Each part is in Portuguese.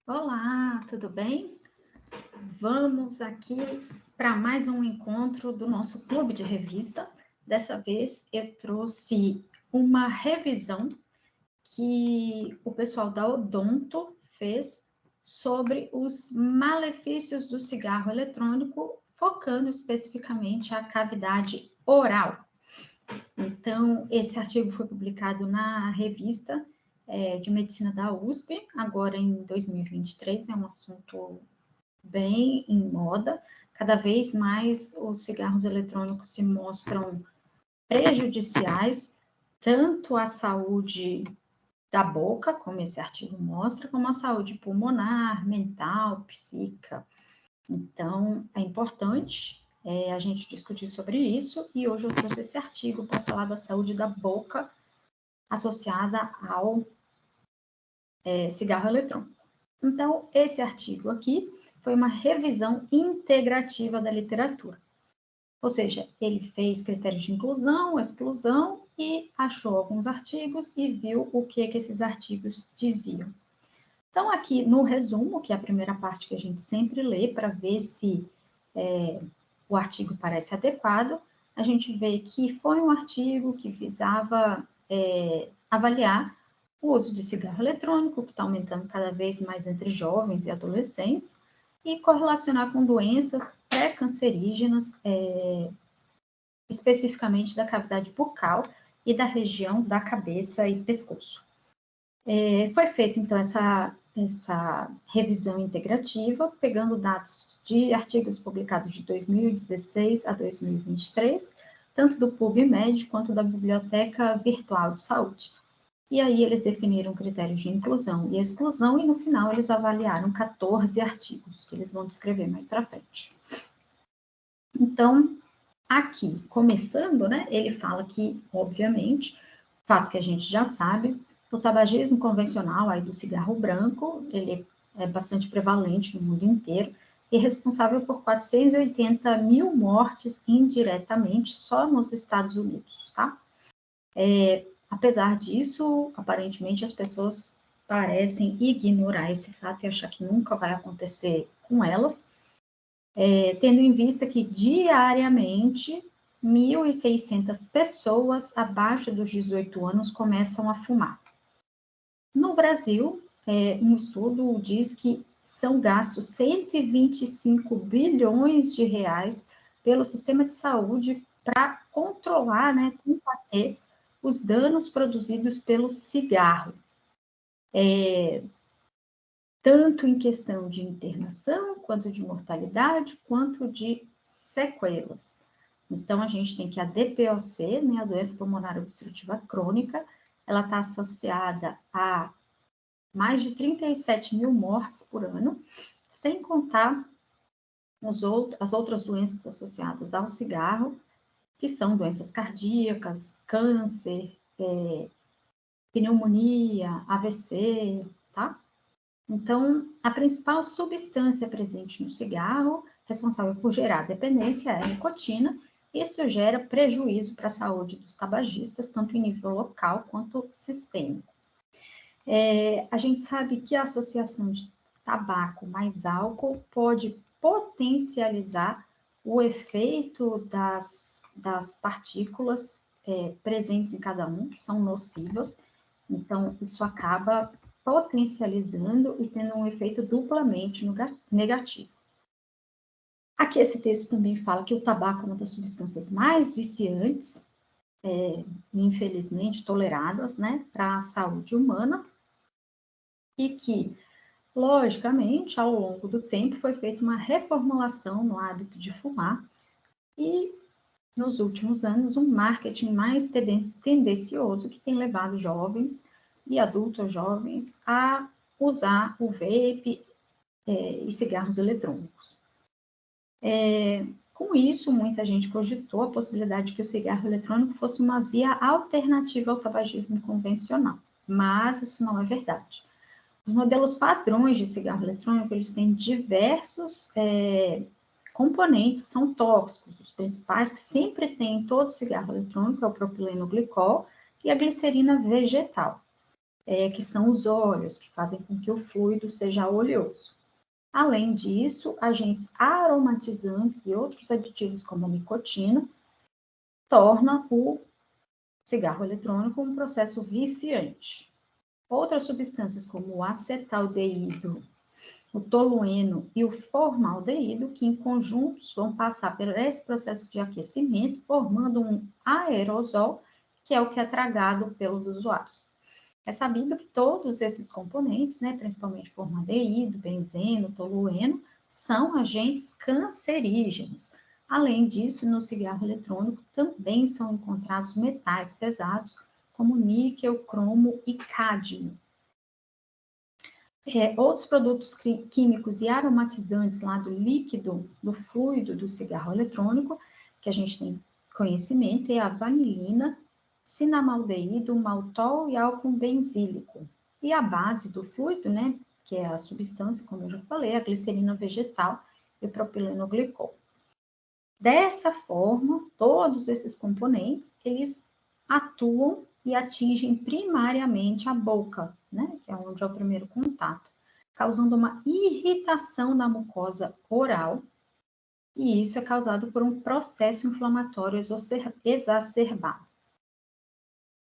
Olá, tudo bem? Vamos aqui para mais um encontro do nosso clube de revista. Dessa vez eu trouxe uma revisão que o pessoal da Odonto fez sobre os malefícios do cigarro eletrônico, focando especificamente a cavidade oral. Então, esse artigo foi publicado na revista de medicina da USP, agora em 2023, é um assunto bem em moda. Cada vez mais os cigarros eletrônicos se mostram prejudiciais, tanto à saúde da boca, como esse artigo mostra, como à saúde pulmonar, mental, psíquica. Então, é importante a gente discutir sobre isso, e hoje eu trouxe esse artigo para falar da saúde da boca associada ao cigarro eletrônico. Então, esse artigo aqui foi uma revisão integrativa da literatura. Ou seja, ele fez critérios de inclusão, exclusão e achou alguns artigos e viu o que esses artigos diziam. Então, aqui no resumo, que é a primeira parte que a gente sempre lê para ver se o artigo parece adequado, a gente vê que foi um artigo que visava avaliar o uso de cigarro eletrônico, que está aumentando cada vez mais entre jovens e adolescentes, e correlacionar com doenças pré-cancerígenas, especificamente da cavidade bucal e da região da cabeça e pescoço. Foi feita, então, essa revisão integrativa, pegando dados de artigos publicados de 2016 a 2023, tanto do PubMed quanto da Biblioteca Virtual de Saúde. E aí eles definiram critérios de inclusão e exclusão, e no final eles avaliaram 14 artigos, que eles vão descrever mais para frente. Então, aqui, começando, né, ele fala que, obviamente, fato que a gente já sabe, o tabagismo convencional aí do cigarro branco, ele é bastante prevalente no mundo inteiro e responsável por 480 mil mortes indiretamente só nos Estados Unidos, tá? Apesar disso, aparentemente as pessoas parecem ignorar esse fato e achar que nunca vai acontecer com elas, tendo em vista que diariamente 1.600 pessoas abaixo dos 18 anos começam a fumar. No Brasil, um estudo diz que são gastos 125 bilhões de reais pelo sistema de saúde para controlar, né, combater os danos produzidos pelo cigarro, tanto em questão de internação, quanto de mortalidade, quanto de sequelas. Então, a gente tem que a DPOC, né, a doença pulmonar obstrutiva crônica, ela está associada a mais de 37 mil mortes por ano, sem contar as outras doenças associadas ao cigarro, que são doenças cardíacas, câncer, pneumonia, AVC, tá? Então, a principal substância presente no cigarro, responsável por gerar dependência, é a nicotina. Isso gera prejuízo para a saúde dos tabagistas, tanto em nível local quanto sistêmico. A gente sabe que a associação de tabaco mais álcool pode potencializar o efeito das partículas presentes em cada um, que são nocivas. Então, isso acaba potencializando e tendo um efeito duplamente negativo. Aqui esse texto também fala que o tabaco é uma das substâncias mais viciantes, infelizmente toleradas, né, para a saúde humana, e que, logicamente, ao longo do tempo foi feita uma reformulação no hábito de fumar e, nos últimos anos, um marketing mais tendencioso que tem levado jovens e adultos jovens a usar o vape e cigarros eletrônicos. Com isso, muita gente cogitou a possibilidade de que o cigarro eletrônico fosse uma via alternativa ao tabagismo convencional, mas isso não é verdade. Os modelos padrões de cigarro eletrônico, eles têm diversos componentes que são tóxicos. Os principais que sempre tem em todo cigarro eletrônico é o propileno glicol e a glicerina vegetal. que são os óleos, que fazem com que o fluido seja oleoso. Além disso, agentes aromatizantes e outros aditivos como a nicotina tornam o cigarro eletrônico um processo viciante. Outras substâncias como o acetaldeído, o tolueno e o formaldeído, que em conjuntos vão passar por esse processo de aquecimento, formando um aerosol, que é o que é tragado pelos usuários. É sabido que todos esses componentes, né, principalmente formaldeído, benzeno, tolueno, são agentes cancerígenos. Além disso, no cigarro eletrônico também são encontrados metais pesados, como níquel, cromo e cádmio. Outros produtos químicos e aromatizantes lá do líquido, do fluido do cigarro eletrônico, que a gente tem conhecimento, é a vanilina, cinamaldeído, maltol e álcool benzílico. E a base do fluido, né, que é a substância, como eu já falei, a glicerina vegetal e o propilenoglicol. Dessa forma, todos esses componentes, eles atuam e atingem primariamente a boca, né, que é onde é o primeiro contato, causando uma irritação na mucosa oral, e isso é causado por um processo inflamatório exacerbado.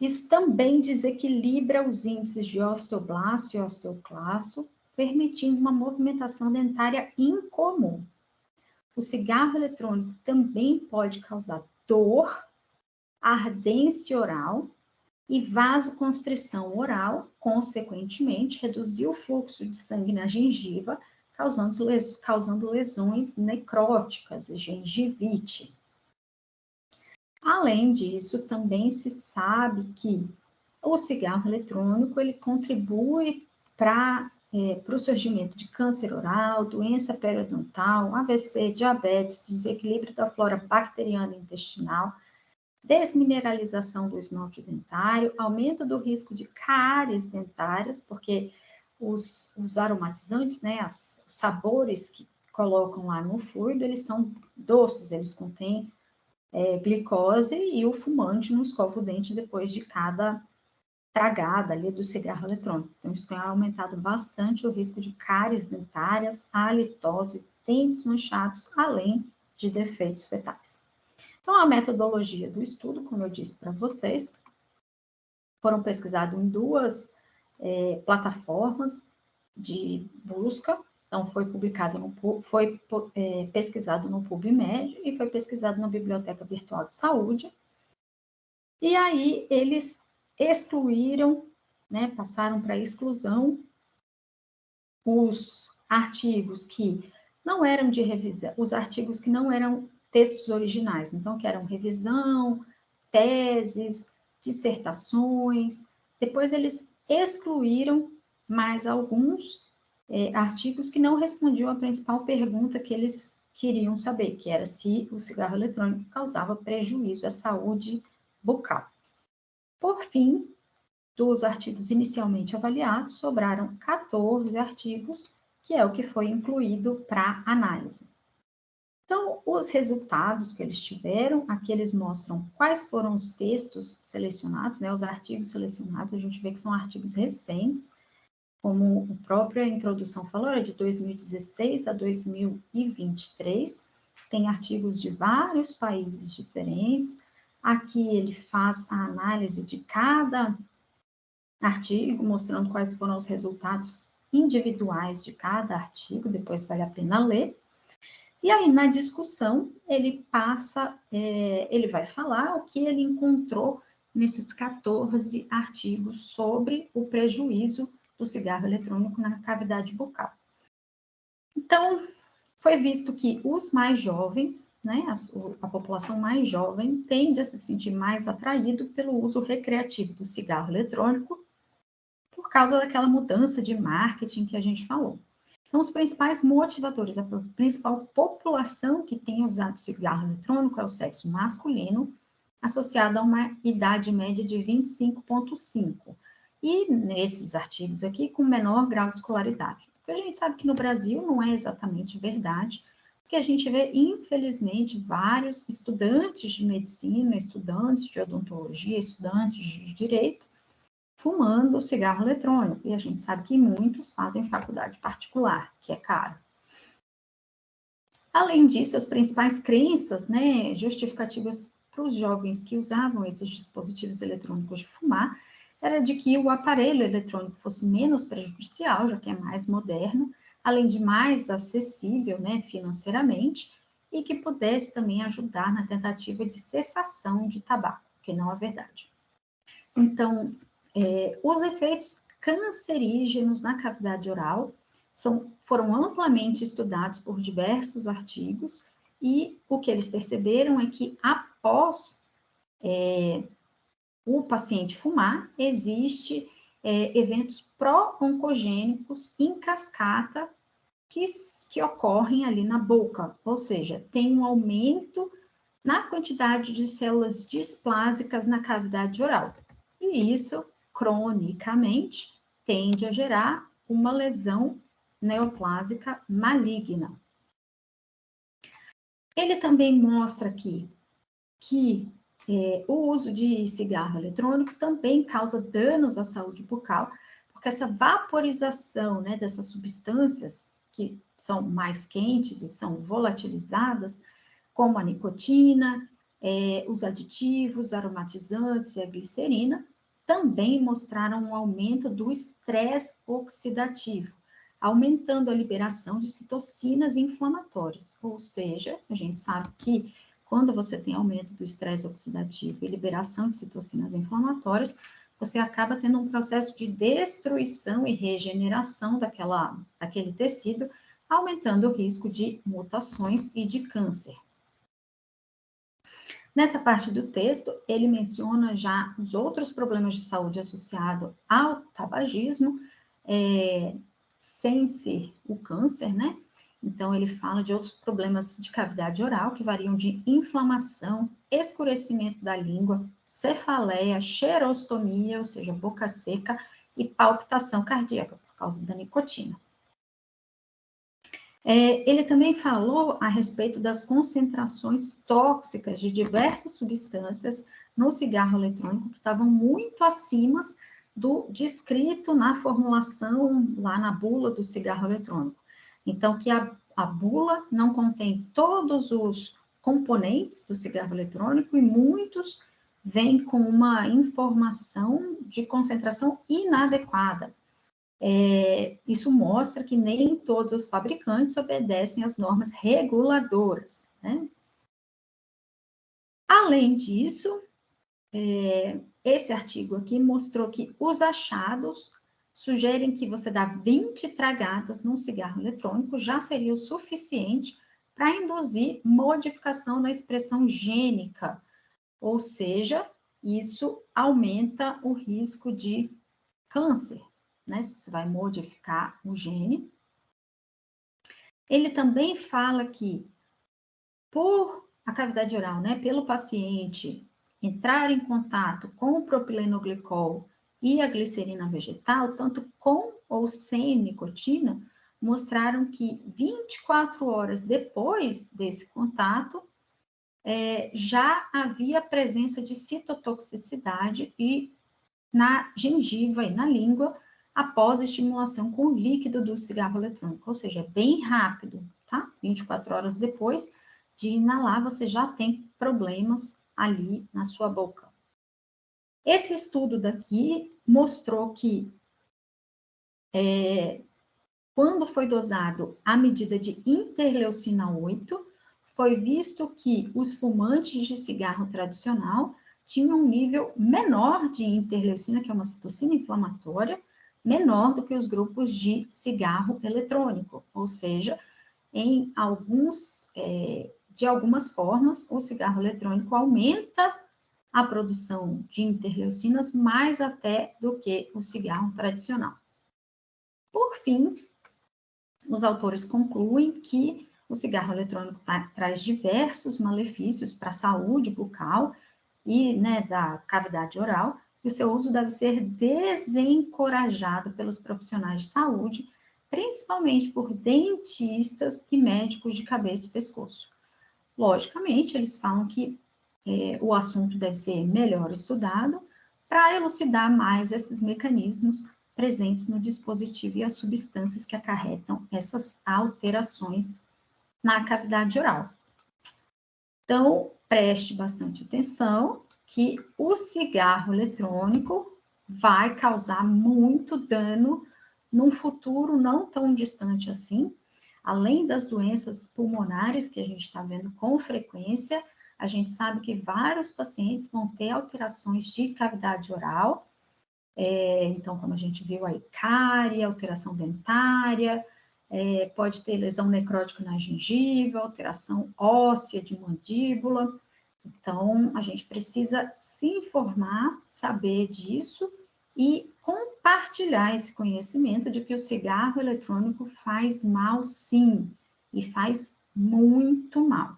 Isso também desequilibra os índices de osteoblasto e osteoclasto, permitindo uma movimentação dentária incomum. O cigarro eletrônico também pode causar dor, ardência oral e vasoconstrição oral, consequentemente, reduzir o fluxo de sangue na gengiva, causando lesões necróticas e gengivite. Além disso, também se sabe que o cigarro eletrônico ele contribui para o surgimento de câncer oral, doença periodontal, AVC, diabetes, desequilíbrio da flora bacteriana intestinal, desmineralização do esmalte dentário, aumento do risco de cáries dentárias, porque os aromatizantes, né, os sabores que colocam lá no fluido, eles são doces, eles contêm glicose e o fumante não escova o dente depois de cada tragada ali do cigarro eletrônico. Então, isso tem aumentado bastante o risco de cáries dentárias, halitose, dentes manchados, além de defeitos fetais. Então, a metodologia do estudo, como eu disse para vocês, foram pesquisados em duas plataformas de busca. Então, foi pesquisado no PubMed e foi pesquisado na Biblioteca Virtual de Saúde. E aí, eles excluíram, né, passaram para exclusão os artigos que não eram de revisão, os artigos que não eram textos originais, então que eram revisão, teses, dissertações. Depois eles excluíram mais alguns artigos que não respondiam à principal pergunta que eles queriam saber, que era se o cigarro eletrônico causava prejuízo à saúde bucal. Por fim, dos artigos inicialmente avaliados, sobraram 14 artigos, que é o que foi incluído para análise. Então, os resultados que eles tiveram, aqui eles mostram quais foram os textos selecionados, né, os artigos selecionados, a gente vê que são artigos recentes, como a própria introdução falou, é de 2016 a 2023, tem artigos de vários países diferentes, aqui ele faz a análise de cada artigo, mostrando quais foram os resultados individuais de cada artigo, depois vale a pena ler. E aí, na discussão, ele ele vai falar o que ele encontrou nesses 14 artigos sobre o prejuízo do cigarro eletrônico na cavidade bucal. Então, foi visto que os mais jovens, né, a população mais jovem, tende a se sentir mais atraído pelo uso recreativo do cigarro eletrônico, por causa daquela mudança de marketing que a gente falou. Então, os principais motivadores, a principal população que tem usado cigarro eletrônico é o sexo masculino, associado a uma idade média de 25,5. E nesses artigos aqui, com menor grau de escolaridade. Porque a gente sabe que no Brasil não é exatamente verdade, porque a gente vê, infelizmente, vários estudantes de medicina, estudantes de odontologia, estudantes de direito, fumando cigarro eletrônico. E a gente sabe que muitos fazem faculdade particular, que é caro. Além disso, as principais crenças, né, justificativas para os jovens que usavam esses dispositivos eletrônicos de fumar, era de que o aparelho eletrônico fosse menos prejudicial, já que é mais moderno, além de mais acessível, né, financeiramente, e que pudesse também ajudar na tentativa de cessação de tabaco, que não é verdade. Então, os efeitos cancerígenos na cavidade oral foram amplamente estudados por diversos artigos e o que eles perceberam é que após o paciente fumar, existe eventos pró-oncogênicos em cascata que ocorrem ali na boca, ou seja, tem um aumento na quantidade de células displásicas na cavidade oral. E isso, cronicamente, tende a gerar uma lesão neoplásica maligna. Ele também mostra aqui que o uso de cigarro eletrônico também causa danos à saúde bucal, porque essa vaporização, né, dessas substâncias que são mais quentes e são volatilizadas, como a nicotina, os aditivos, aromatizantes e a glicerina, também mostraram um aumento do estresse oxidativo, aumentando a liberação de citocinas inflamatórias. Ou seja, a gente sabe que quando você tem aumento do estresse oxidativo e liberação de citocinas inflamatórias, você acaba tendo um processo de destruição e regeneração daquele tecido, aumentando o risco de mutações e de câncer. Nessa parte do texto, ele menciona já os outros problemas de saúde associados ao tabagismo, sem ser o câncer, né? Então, ele fala de outros problemas de cavidade oral, que variam de inflamação, escurecimento da língua, cefaleia, xerostomia, ou seja, boca seca, e palpitação cardíaca, por causa da nicotina. Ele também falou a respeito das concentrações tóxicas de diversas substâncias no cigarro eletrônico, que estavam muito acima do descrito na formulação, lá na bula do cigarro eletrônico. Então, que a bula não contém todos os componentes do cigarro eletrônico e muitos vêm com uma informação de concentração inadequada. Isso mostra que nem todos os fabricantes obedecem às normas reguladoras, né? Além disso, esse artigo aqui mostrou que os achados sugerem que você dar 20 tragadas num cigarro eletrônico já seria o suficiente para induzir modificação na expressão gênica, ou seja, isso aumenta o risco de câncer, né? Se você vai modificar o gene. Ele também fala que, por a cavidade oral, né, pelo paciente entrar em contato com o propilenoglicol e a glicerina vegetal, tanto com ou sem nicotina, mostraram que 24 horas depois desse contato, já havia presença de citotoxicidade e na gengiva e na língua após a estimulação com o líquido do cigarro eletrônico, ou seja, é bem rápido, tá? 24 horas depois de inalar, você já tem problemas ali na sua boca. Esse estudo daqui mostrou que quando foi dosado a medida de interleucina 8, foi visto que os fumantes de cigarro tradicional tinham um nível menor de interleucina, que é uma citocina inflamatória, menor do que os grupos de cigarro eletrônico, ou seja, de algumas formas, o cigarro eletrônico aumenta a produção de interleucinas mais até do que o cigarro tradicional. Por fim, os autores concluem que o cigarro eletrônico traz diversos malefícios para a saúde bucal e, né, da cavidade oral, e o seu uso deve ser desencorajado pelos profissionais de saúde, principalmente por dentistas e médicos de cabeça e pescoço. Logicamente, eles falam que o assunto deve ser melhor estudado, para elucidar mais esses mecanismos presentes no dispositivo e as substâncias que acarretam essas alterações na cavidade oral. Então, preste bastante atenção que o cigarro eletrônico vai causar muito dano num futuro não tão distante assim. Além das doenças pulmonares que a gente está vendo com frequência, a gente sabe que vários pacientes vão ter alterações de cavidade oral. Então, como a gente viu aí, cárie, alteração dentária, pode ter lesão necrótica na gengiva, alteração óssea de mandíbula. Então, a gente precisa se informar, saber disso e compartilhar esse conhecimento de que o cigarro eletrônico faz mal, sim, e faz muito mal.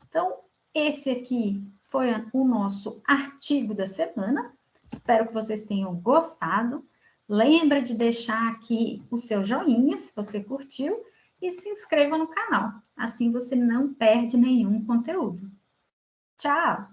Então, esse aqui foi o nosso artigo da semana. Espero que vocês tenham gostado. Lembra de deixar aqui o seu joinha, se você curtiu, e se inscreva no canal. Assim você não perde nenhum conteúdo. Tchau!